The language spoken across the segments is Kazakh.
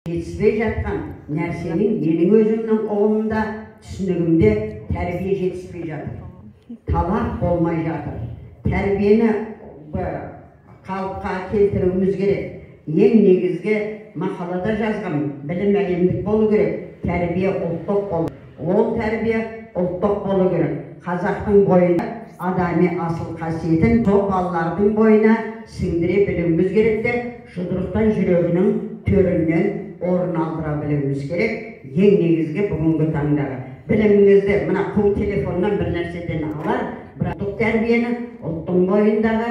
Жетіспей жатқан нәрсенің менің өзімнің ұғымымда, түсінігімде тәрбие жетіспей жатыр. Талап болмай жатыр. Тәрбиені қалыпқа келтіруіміз керек. Ең негізгі мақалада жазған білім әлемдік болу керек. Тәрбие ұлттық болу. Ол тәрбие ұлттық болу керек. Қазақтың бойында адами асыл қасиетін сол балалардың бойына сіңдіре білуіміз керек те, жұдырықтан жүрегінің төрінен орын алдыра білуіміз керек. Ең негізгі бүгінгі таңдағы біліміңізді мына қол телефоннан бір нәрседен алар, бірақ тәрбиені ұлттың бойындағы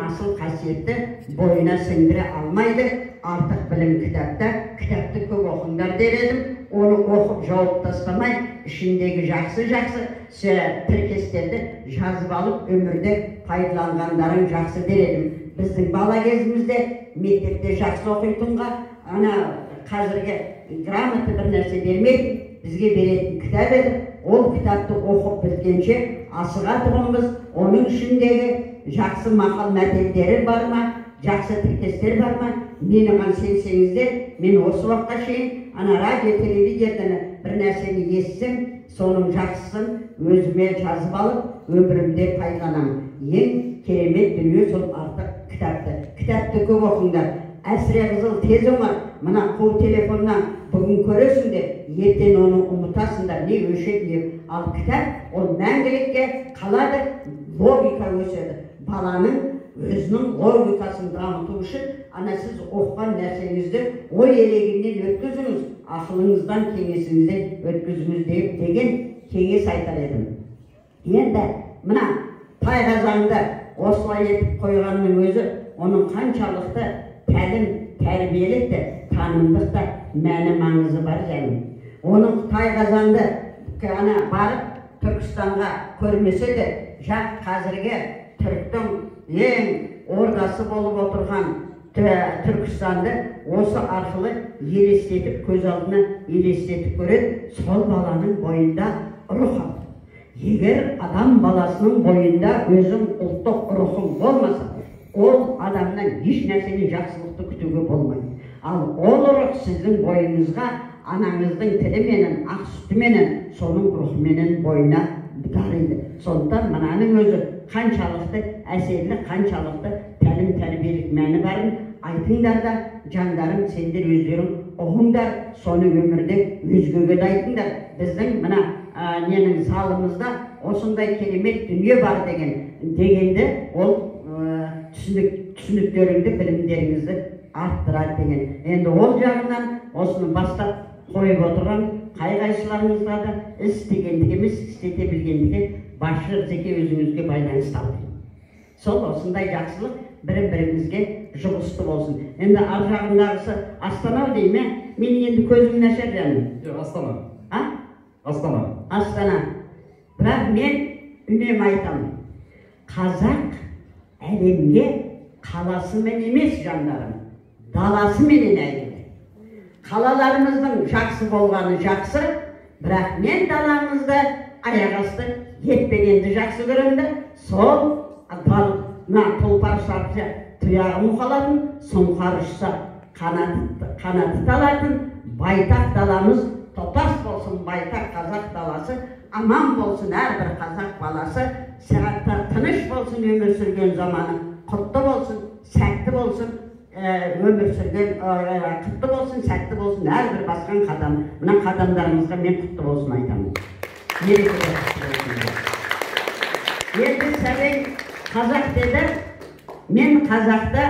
асыл қасиетті бойына сіңдіре алмайды. Артық білім кітапта, кітапты көп оқыңдар дер едім. Оны оқып жауып тастамай, ішіндегі жақсы тіркестерді жазып алып, өмірде пайдаланғандарың жақсы дер едім. Біздің бала кезімізде мектепте жақсы оқитынға қазіргі грамоты бір нәрсе бермейтін, бізге беретін кітап еді. Ол кітапты оқып біткенше асыға тұғымыз, оның ішіндегі жақсы мақал мәтелдері бар ма, жақсы тіркестер бар ма? Мені ған сенсеңіздер, мен осы уақытқа шейін радио, телевизиядан бір нәрсені естісем, соның жақсысын өзіме жазып алып, өмірімде пайдаланамын. Ең керемет дүние сол артық кітапты. Кітапты көп оқыңдар. Әсіре қызыл тез оңар. Мына қол телефоннан бүгін көресіңдер, ертең оны ұмытасыңдар, не өшеді, не. Ал кітап ол мәңгілікке қалады, логика өседі. Баланың өзінің логикасын дамыту үшін сіз оқыған нәрсеңізді ой елегінен өткізіңіз, ақылыңыздан, кеңесіңізден өткізіңіз деген кеңес айтар едім. Енді мына тайқазанды осылай етіп қойғанның өзі, оның қаншалықты тәлім, тәрбиелік те, танымдық та мәні маңызы бар және. Оның тайқазанды барып Түркістанға көрмесе де, қазіргі түріктің ең ордасы болып отырған Түркістанды осы арқылы елестетіп, көз алдына елестетіп көреді. Сол баланың бойында рух бар. Егер адам баласының бойында өзің ұлттық рухың болмаса, ол адамнан еш нәрсені жақсылықты күтуге болмайды. Ал ол рух сіздің бойыңызға анаңыздың тіліменен, ақ сүтіменен, соның рухыменен бойына дариды. Сондықтан мынаның өзі қаншалықты әсерлі, қаншалықты тәлім тәрбиелік мәні барын айтыңдар да, жандарым, сендер өздерің ұғыңдар, соны өмірде өзгеге де айтыңдар. Біздің мына ненің залымызда осындай керемет дүние бар дегенді, ол түсініктеріңді, білімдеріңізді арттырады деген. Енді ол жағынан осыны бастап қойып отырған қай-қайсыларыңызға да істегендік емес, істете білгендігі басшылық жеке өзіңізге байланысты алды. Сол осындай жақсылық бірін-бірімізге жұғысты болсын. Енді ар жағындағысы Астана дей ме? Мен енді көзім нашар жаным. Астана. Астана. Бірақ мен үнем айтамын. Қазақ әлемге қаласымен емес жандарым, даласымен әйгілі. Қалаларымыздың жақсы болғаны жақсы, бірақ мен даламызды аяқ асты етпегенді жақсы көремді. Сол тұлпар шапша тұяғы мұқалатын, сұңқар ұшса қанаты талатын, байтақ даламыз тұтас болсын, байтақ қазақ даласы, аман болсын әрбір қазақ баласы, сағаттар тыныш болсын, өмір сүрген заманы құтты болсын, сәтті болсын, өмір сүрген құтты болсын, сәтті болсын, әрбір басқан қадам. Мына қадамдарымызға мен құтты болсын айтамын. Енді сәлем қазақ деді, мен қазақта